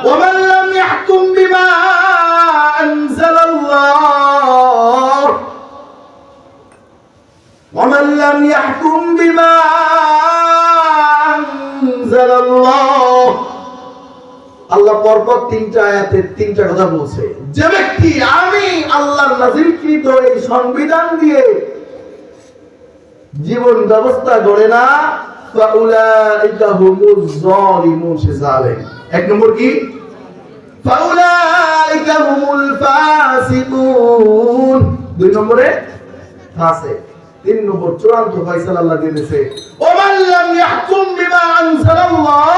ومن لم يحكم بما أنزل الله ومن لم يحكم بما أنزل الله আল্লাহ পরপর তিনটা আয়াতে তিনটা কথা বলছে। যে ব্যক্তি আমি আল্লাহর নাযিলকৃত এই সংবিধান দিয়ে জীবন ব্যবস্থা গড়ে না, ফাউলাইকা হুমুজ যালিমুন, সে জালেম। এক নম্বর কি? ফাউলাইকা হুমুল ফাসিকুন। দুই নম্বরে ফাসিক। তিন নম্বর চূড়ান্ত ফয়সালা আল্লাহ দিয়েছে, ওমান লাম ইয়াহকুম বিমা আনজালাল্লাহ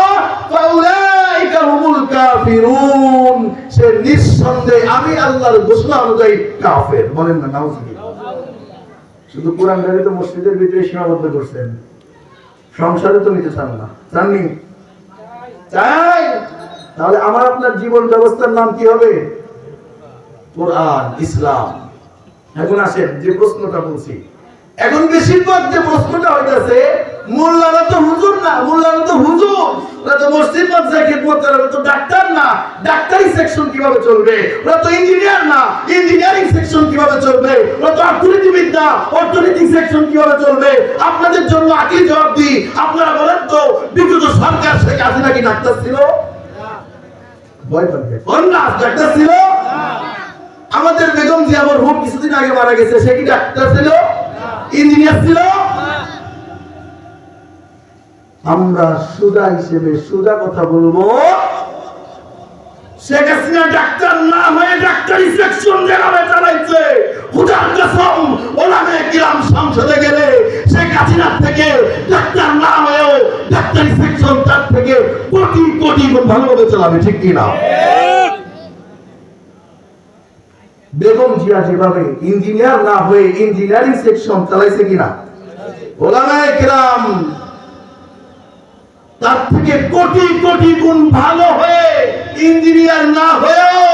ফাউলাইকা হুমুল কাফিরুন, সে নিঃসন্দেহে আমি আল্লাহর ঘোষণা অনুযায়ী কাফের। বলেন না নাউজুবিল্লাহ। শুধু কোরআন গাড়ি তো মসজিদের ভিতরে সীমাবদ্ধ করছেন, সংসারে তো নিতে চান না। চাননি? চাই। তাহলে আমার আপনার জীবন ব্যবস্থার নাম কি হবে? কোরআন, ইসলাম। এখন আসেন যে প্রশ্নটা বলছি, এখন বেশিরভাগ যে প্রশ্নটা হইতাছে, মোল্লারা তো হুজুর না, মোল্লারা তো হুজুর, ওরা তো মসজিদ মাদ্রাসায় খিদমত করে, ওরা তো ডাক্তার না, ডাক্তারি সেকশন কিভাবে চলবে? ওরা তো ইঞ্জিনিয়ার না, ইঞ্জিনিয়ারিং সেকশন কিভাবে চলবে? ওরা তো অর্থনীতিবিদ না, অর্থনীতি সেকশন কিভাবে চলবে? আপনাদের জন্য আকিল জবাব দিই, আপনারা বলেন তো বিগত সরকার শেখ হাসিনা কি ডাক্তার ছিল? ভয় পাবে কোন না, ডাক্তার ছিল? আমাদের বেগম জিয়া মরহুম কিছুদিন আগে মারা গেছে, সে কি ডাক্তার ছিল? ইঞ্জিনিয়ার ছিল? আমরা সুদা হিসেবে সুদা কথা বলবো, শেখ হাসিনা ডাক্তার না হয়ে ডাক্তারি সেকশন যেভাবে চালাইছে, খুদার কসম ওলামায়ে কিরাম সংসদে গেলে শেখ হাসিনা থেকে ডাক্তার না হয়েও ডাক্তারি সেকশন তার থেকে কোটি কোটি গুণ ভালোভাবে চালাবে। ঠিক কি না? বেগম জিয়া যেভাবে ইঞ্জিনিয়ার না হয়ে ইঞ্জিনিয়ারিং সেকশন চালাইছে কিনা, ওলামায়ে কিরাম তার থেকে কোটি কোটি গুণ ভালো হয়ে ইঞ্জিনিয়ার না হয়েও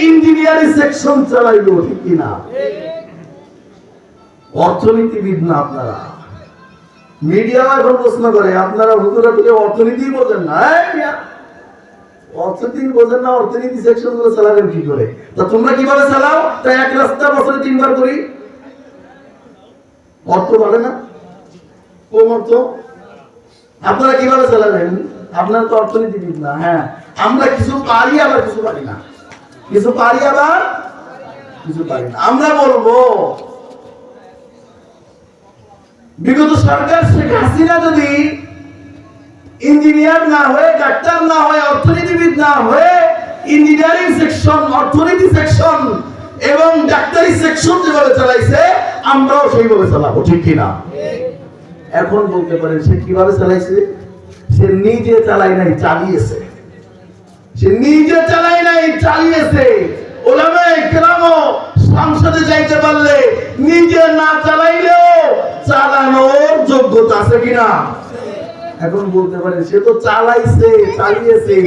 ইঞ্জিনিয়ারিং সেকশন চালাইলো। ঠিক কিনা? অর্থনীতিবিদ না আপনারা। মিডিয়া এখন প্রশ্ন করে আপনারা হুজুরা থেকে অর্থনীতি বোঝেন না। অর্থনীতি বোঝেন না, অর্থনীতি সেকশন গুলো চালাবেন কি করে? তা তোমরা কিভাবে চালাও? তা এক রাস্তা বছরে 3 বার করি, অর্থ বাড়ে না? কম অর্থ। আপনারা কিভাবে চালাবেন? আপনারা তো অর্থনীতিবিদ না। হ্যাঁ, আমরা কিছু পারি আবার কিছু পারি না, কিছু পারি আবার কিছু পারি না। আমরা বলবো বিগত সরকার শেখ হাসিনা যদি ইঞ্জিনিয়ার না হয়ে ডাক্তার না হয়ে অর্থনীতিবিদ না হয়ে ইঞ্জিনিয়ারিং সেকশন, অর্থনীতি সেকশন এবং ডাক্তারি সেকশন যেভাবে চালাইছে, আমরাও সেইভাবে চালাবো। ঠিক কিনা? এখন বলতে পারেন সে কিভাবে চালাইছে? সে নিজে চালায় নাই, চালিয়েছে। সে নিজে চালায় নাই, চালিয়েছে। ওলামায়ে কেরাম সংসদে যাইতে পারলে নিজে না চালাইলেও চালানোর যোগ্যতা আছে কিনা? এখন বলতে পারেন সে তো চালাইছে, চালিয়েছে,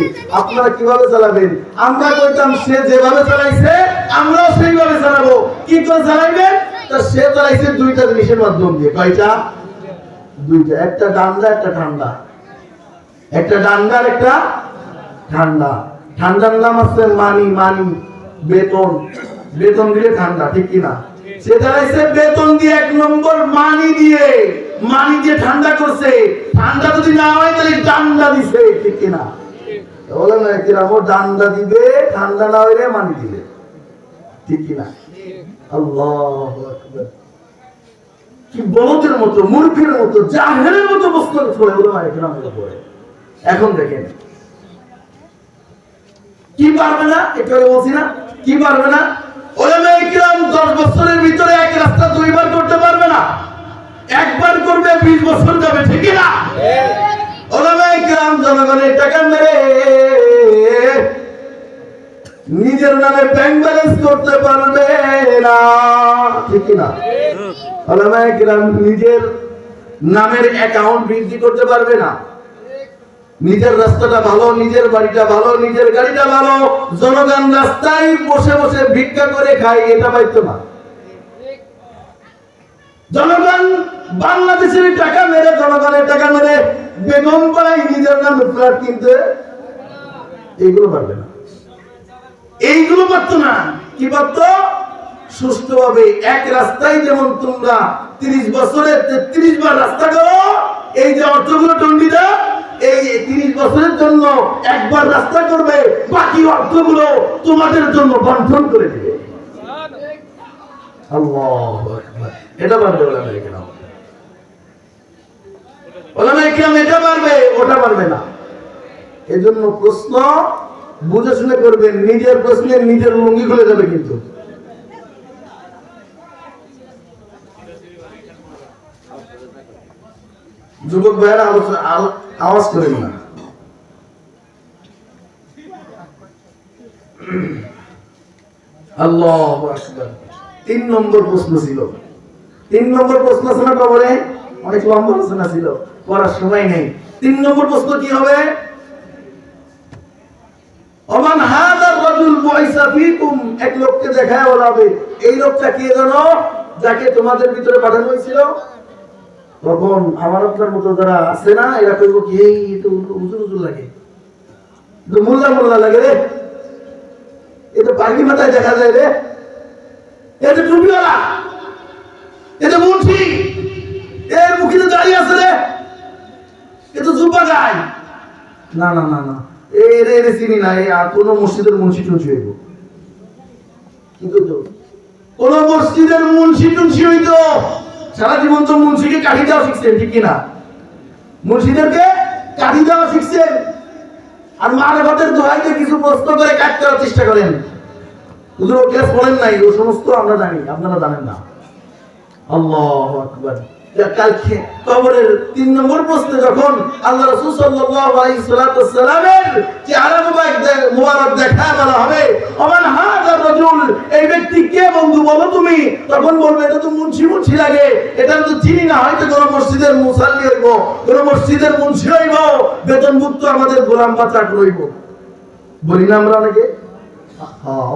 আপনারা কিভাবে চালাবেন? আমরা কইতাম সে যেভাবে চালাইছে আমরাও সেইভাবে চালাবো। কি করে চালাইবেন? তা সে চালাইছে দুইটা জিনিসের মাধ্যম দিয়ে। কয়টা? দুইটা। একটা ডান্ডা, একটা ঠান্ডা। একটা ডান্ডা আর একটা ঠান্ডা। ঠান্ডার নাম আছে মানি। মানি বেতন, বেতন দিলে ঠান্ডা। ঠিক কিনা? সে চালাইছে বেতন দিয়ে, 1 নম্বর মানি দিয়ে, মানি দিয়ে ঠান্ডা করছে। ঠান্ডা যদি না হয় তাহলে ডান্ডা দিছে। ঠিক কিনা? বলে না কিরাম ডান্ডা দিবে, ঠান্ডা না হইলে মানি দিবে। ঠিক কিনা? আল্লাহু আকবার। কি বলদের মতো, মূর্খের মতো, জাহেলের মতো প্রশ্ন ছড়ে ওলামায়ে কেরামের উপরে। এখন দেখেন কি পারবে না? এটা বলছি না, কি পারবে না? ওলামায়ে কেরাম 10 বছরের ভিতরে এক রাস্তা 2 বার করতে পারবে না, একবার করবে 20 বছর যাবে। ঠিক না? ওলামায়ে কেরাম জনগণের টাকা মেরে নিজের নামে ব্যাংক ব্যালেন্স করতে পারবে না। ঠিক না? ওলামায়ে কেরাম নিজের নামের অ্যাকাউন্ট বৃদ্ধি করতে পারবে না। নিজের রাস্তাটা ভালো, নিজের বাড়িটা ভালো, নিজের গাড়িটা ভালো, জনগণ রাস্তায় বসে বসে ভিক্ষা করে খায়, এটা পাইতো না। জনগণ বাংলাদেশের টাকা মেরে, জনগণের টাকা মেরে বেগম পাড়ায় নিজের নামে ফ্ল্যাট কিনতে, এইগুলো পারবে না, এইগুলো পারতো না। কি পারতো? সুষ্ঠুভাবে এক রাস্তায় যেমন তোমরা 30 বছরে 33 বার রাস্তা করো, এই যে অর্থগুলো টন্ডিদা এই 30 বছরের জন্য একবার রাস্তা করবে, বাকি অর্থগুলো তোমাদের জন্য বন্টন করে দিবে। আল্লাহু আকবার। এটা পারবে ওলামায়ে কেরাম, ওলামায়ে কেরাম এটা পারবে, ওটা পারবে না। এজন্য প্রশ্ন বুঝে শুনে করবেন, নিজের প্রশ্নে নিজের লুঙ্গি খুলে যাবে কিন্তু। যুবক ভাইয়েরা আওয়াজ করেন না। আল্লাহু আকবার। 3 নম্বর প্রশ্ন ছিল, 3 নম্বর প্রশ্ন ছিল কবরে, অনেক লম্বা আলোচনা ছিল, পড়ার সময় নেই। 3 নম্বর প্রশ্ন কি হবে? ওমান হাযার রাজুল বুইসা ফীকুম, এক লোককে দেখায় বলা হবে এই লোকটা কে জানো, যাকে তোমাদের ভিতরে পাঠানো হয়েছিল। তখন আমার আপনার মতো যারা আছে না, এরা কইব কি এই তো হুজুর হুজুর লাগে, তো মোল্লা মোল্লা লাগে রে, এটা পাগড়ি মাথায় দেখা যায় রে, এটা টুপিওয়ালা, এটা মুন্সি, এর মুখে দাঁড়িয়ে আছে রে, এটা জুব্বা গায়। না না না না, এর চিনি না, এই কোন মসজিদের মুন্সি টুন্সি হইব, কিন্তু কোন মসজিদের মুন্সি টুন্সি হইতো সারা জীবন তো মুন্সিকে কাঠি দেওয়া শিখছেন, ঠিক কিনা? মুন্সিদেরকে কাঠি দেওয়া শিখছেন, আর মারেফতের দোহাইতে কিছু প্রশ্ন করে কাট করার চেষ্টা করেন। হুজুর ও ক্লাস পড়েন নাই, ও সমস্ত আমরা জানি, আপনারা জানেন না। আল্লাহু আকবার। কালকে কবরের 3 নম্বর প্রশ্নে যখন আল্লাহ রাসূল সাল্লাল্লাহু আলাইহি সাল্লামের চেহারা মুবারক দেখা বলা হবে, ওমান হাযার রাজুল, এই ব্যক্তি কে বন্ধু বলো তুমি, তখন বলবে এটা তো মুন্সি মুন্সি লাগে, এটা তো চিনি না, হয়তো কোন মসজিদের মুসাল্লি হইব, কোন মসজিদের মুন্সি হইব, বেতনভুক্ত আমাদের গোলাম বা চাকর হইব। বলি না আমরা অনেকে,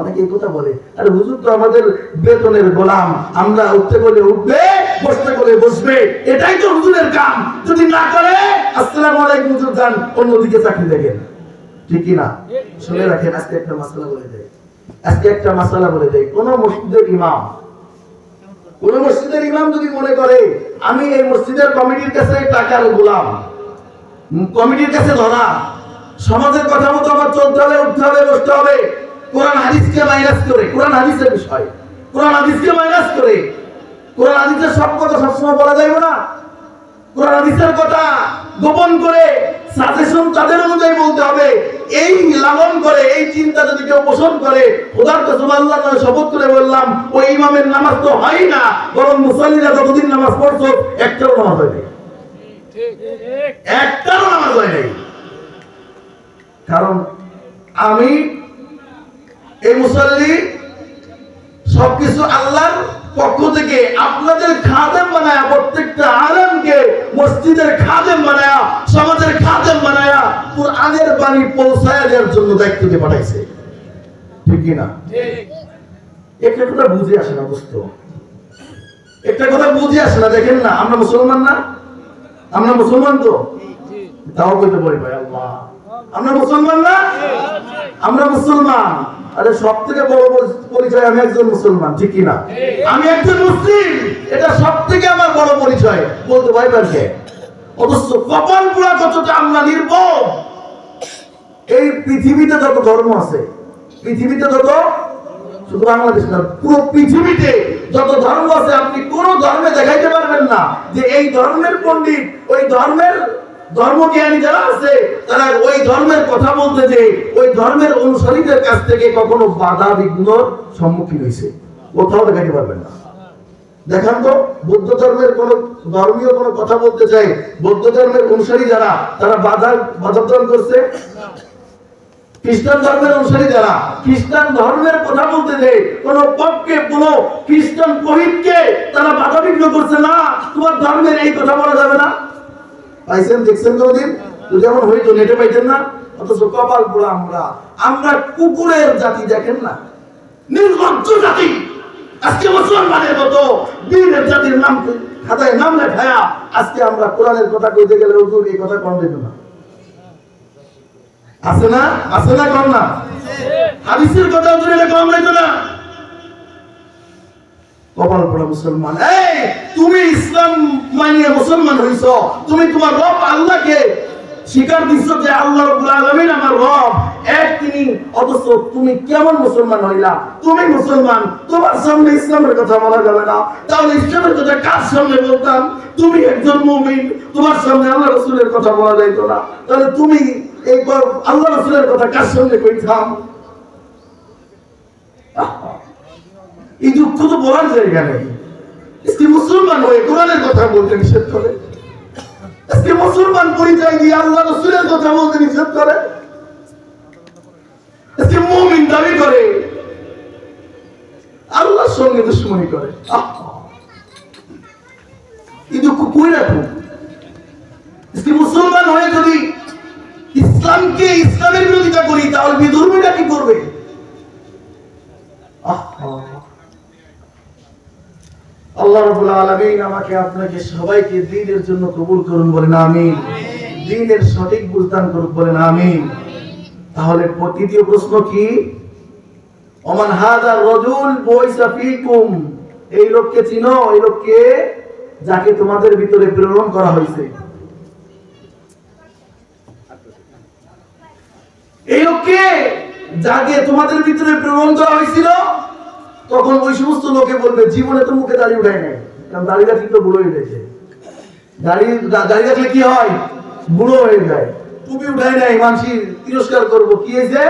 অনেকে এই কথা বলে, আরে হুজুর তো আমাদের বেতনের গোলাম, আমরা উঠতে বলে উঠবে, বসতে বলে বসবে, এটাই তো হুজুরের কাম। যদি না করে আসসালামু আলাইকুম হুজুর যান, অন্যদিকে চাকরি দেখেন, ঠিক কি না? শুনে রাখেন, আজকে একটা মাসআলা বলে দেয়, আজকে একটা মাসআলা বলে দেয়। কোন মসজিদের ইমাম যদি মনে করে আমি এই মসজিদের কমিটির কাছে টাকার গোলাম, কমিটির কাছে ধরা, সমাজের কথা মতো আমার চলতে হবে, উঠতে হবে, বসতে হবে, কোরআন হাদিসকে মাইনাস করে, কোরআন হাদিসের বিষয়, কোরআন হাদিসকে মাইনাস করে, কোরআন হাদিসের সব কথা সবসময় বলা যাবে না, কোরআন হাদিসের কথা গোপন করে সাজেশন তাদের অনুযায়ী বলতে হবে, এই লালন করে, এই চিন্তা যদি কেউ পোষণ করে, খোদার কসম আল্লাহর নামে শপথ করে বললাম, ওই ইমামের নামাজ তো হয় না, বরং মুসল্লিরা যতদিন নামাজ পড়ছো একটারও নামাজ হয় নাই, একটারও নামাজ হয় নাই। কারণ আমি এই মুসল্লি সবকিছু আল্লাহর পক্ষ থেকে আপনাদের খাদেম বানায়া, প্রত্যেকটা আলেমকে মসজিদের খাদেম বানায়া, সমাজের খাদেম বানায়া কুরআনের বাণী পৌঁছায় দেওয়ার জন্য দায়িত্ব দিয়ে পাঠাইছে, ঠিক কি না? একটা কথা বুঝে আসে না, বুঝতো একটা কথা বুঝে আসে না। দেখেন না, আমরা মুসলমান না, আমরা মুসলমান তো, তাও বলতে পারি ভাই আল্লাহ, আমরা মুসলমান না, আমরা মুসলমান। আরে সব থেকে বড় পরিচয় আমি একজন মুসলমান, ঠিক কি না? আমি একজন মুসলিম, এটা সব থেকে আমার বড় পরিচয়, বলতে ভয় পারছে। অথচ কপাল পুরা কতটা আমরা নির্বোধ। এই পৃথিবীতে যত ধর্ম আছে, পৃথিবীতে যত, শুধু বাংলাদেশ না, পুরো পৃথিবীতে যত ধর্ম আছে, আপনি কোন ধর্মে দেখাইতে পারবেন না যে এই ধর্মের পণ্ডিত, ওই ধর্মের ধর্মজ্ঞানী যারা আছে, তারা ওই ধর্মের কথা বলতে যে ওই ধর্মের অনুসারীদের কাছ থেকে কখনো বাধা বিঘ্নর সম্মুখীন হয়েছে, কোথাও দেখাইতে পারবেন না। দেখান তো বৌদ্ধ ধর্মের কোন ধর্মীয় কোন কথা বলতে চাই, বৌদ্ধ ধর্মের অনুসারী যারা, তারা বাধাপ্রদান করছে? খ্রিস্টান ধর্মের অনুসারী যারা খ্রিস্টান ধর্মের কথা বলতে যে কোন পক্ষে কোন খ্রিস্টান পহিতকে তারা বাধা বিঘ্ন করছে না, তোমার ধর্মের এই কথা বলা যাবে না। পাইছেন, দেখছেন কোনদিন? তো যেমন হইতো নেটে পাইতেন না। অথচ কপাল পোড়া আমরা কুকুরের জাতি, দেখেন না, নির্লজ্জ জাতি। আজকে মুসলমানের মতো বীরের জাতির নাম খাতায় নাম লেখায়া আজকে আমরা কোরআনের কথা কইতে গেলে হুজুর এই কথা কোন দিত না। আছে না? আছে না? কম না? হাদিসের কথা ধরে এটা কম রাখো না। কপাল পড়া মুসলমান, এই তুমি ইসলাম মানিয়ে মুসলমান হইছো, তুমি তোমার রব আল্লাহকে স্বীকার দিছো যে আল্লাহ রাব্বুল আলামিন আমার রব এক তিনি, অথচ তুমি কেমন মুসলমান হইলা? তুমি মুসলমান, তোমার সামনে ইসলামের কথা বলা যাবে না, তাহলে ইসলামের কথা কার সামনে বলতাম? তুমি একজন মুমিন, তোমার সামনে আল্লাহ রাসূলের কথা বলা যাইতো না, তাহলে তুমি এই আল্লাহ রাসূলের কথা কার সামনে কইতাম? এই দুঃখ তো বলার জায়গা নেই। আজকে মুসলমান হয়ে কোরআনের কথা বলতে নিষেধ করে, আজকে মুসলমান পরিচয় দিয়ে আল্লাহ রাসূলের কথা বলতে নিষেধ করে, আজকে মুমিন দাবি করে আল্লাহর সঙ্গে দুশমনি করে। এই দুঃখ কই রাখো? আজকে মুসলমান হয়ে যদি ইসলামকে ইসলামের বিরোধিতা করি, তাহলে বিধর্মীরা কি করবে? আল্লাহ রাব্বুল আলামিন আমাকে আপনাকে সবাইকে দ্বীনের জন্য কবুল করুন, বলেন আমিন। দ্বীনের সঠিক বুঝদান করুন, বলেন আমিন। তাহলে তৃতীয় প্রশ্ন কি? ওমান হাদার রাজুল বুইসা ফীকুম, এই লোককে চিনো? এই লোককে যাকে তোমাদের ভিতরে প্রেরণ করা হয়েছে। এই লোককে যাকে তোমাদের ভিতরে প্রেরণ করা হয়েছিল, তখন ওই সমস্ত লোকে বলবে জীবনে তো মুখে দাড়ি উঠায় নাই, কারণ দাড়ি রাখলে তো বুড়ো হয়ে গেছে। দাড়ি রাখলে কি হয়? বুড়ো হয়ে যায়। টুপি উঠায় নাই, মানুষ তিরস্কার করবো, কি হয়েছে?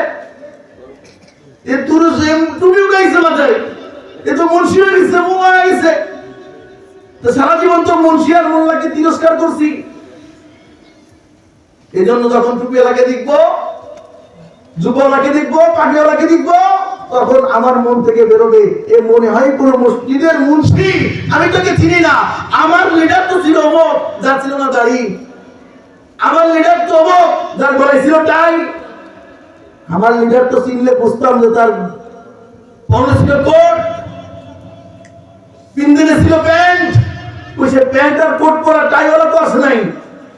টুপি উঠাইছে মাথায়, এ তো মুন্সি হয়ে গেছে, মোল্লা হয়ে গেছে। তো সারা জীবন তো মুন্সি আর মোল্লাকে তিরস্কার করছি, এই জন্য যখন টুপিওয়ালাকে দেখবো, যুবওয়ালাকে দেখবো, পাখিওয়ালাকে দেখবো, তখন আমার মন থেকে বেরোবে এ মনে হয় কোন মসজিদের মুন্সি, আমি তোকে চিনি না। আমার লিডার তো ছিল অমুক, যার ছিল না দাড়ি। আমার লিডার তো অমুক, যার গলায় ছিল টাই। আমার লিডার তো চিনলে বুঝতাম যে তার পরনে ছিল কোট, পিন্দিনে ছিল প্যান্ট। ওই সে প্যান্ট আর কোট পরা টাইওয়ালা তো আসে নাই,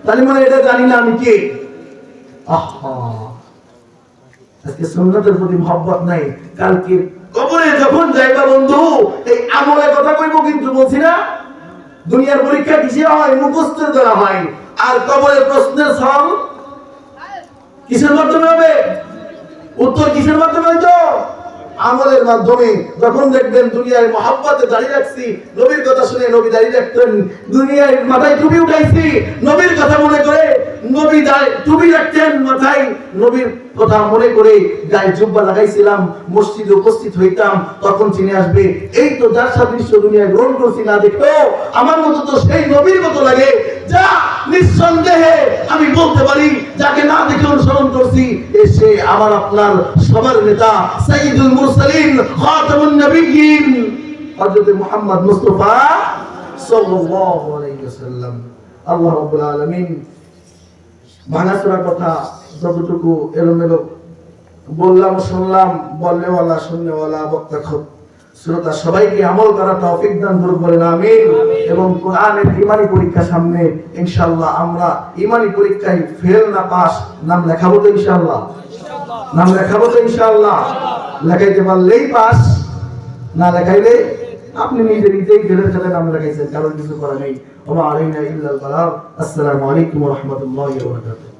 তাহলে মানে এটা জানি না আমি কে। আজকে সুন্নাতের প্রতি মহব্বত নাই। কালকে কবরে যখন যাইবা বন্ধু, এই আমলের কথা কইবো, কিন্তু বলছি না দুনিয়ার পরীক্ষা কিসে হয়? মুখস্থের দ্বারা হয়। আর কবরের প্রশ্নের সল কিসের মাধ্যমে হবে? উত্তর কিসের মাধ্যমে হইতো? আমলের মাধ্যমে। যখন দেখবেন দুনিয়ায় মহব্বতে দাঁড়িয়ে রাখছি, নবীর কথা শুনে নবী দাঁড়িয়ে রাখতেন, দুনিয়ায় মাথায় টুপি উঠাইছি নবীর কথা মনে করে, নবী টুপি রাখতেন মাথায়, নবীর কথা মনে করে গায়ে জুব্বা লাগাইছিলাম, মসজিদে উপস্থিত হইতাম, তখন চিনে আসবে এই তো যার সাদৃশ্য দুনিয়ায় গ্রহণ করছি না দেখতো আমার মতো তো সেই নবীর মতো লাগে, যা নিঃসন্দেহে আমি বলতে পারি যাকে না দেখে অনুসরণ করছি সে আমার আপনার সবার নেতা, সাইয়্যিদুল মুরসালিন, খাতামুন নবিয়্যিন, হযরত মুহাম্মদ মুস্তাফা সাল্লাল্লাহু আলাইহি ওয়াসাল্লাম। আল্লাহ রাব্বুল আলামিন ভাঙাচোরা কথা যতটুকু এলোমেলো বললাম, শুনলাম, বললেওয়ালা, শুননেওয়ালা, বক্তা, শ্রোতা সবাইকে আমল করার তৌফিক দান করুন, বলেন আমিন। এবং কোরআনের ঈমানি পরীক্ষা সামনে, ইনশাআল্লাহ আমরা ঈমানি পরীক্ষায় ফেল না পাস নাম লেখাবো তো ইনশাআল্লাহ, নাম লেখাবো তো ইনশাআল্লাহ। লেখাইতে পারলেই পাস, না লেখাইলে আপনি নিজেই ফেলের সাথে নাম লেখাইছেন, কারণ কিছু করা নেই। ওয়া আলাইনা ইল্লাল বালাগ। আসসালামু আলাইকুম ওয়া রাহমাতুল্লাহি ওয়া বারাকাতুহু।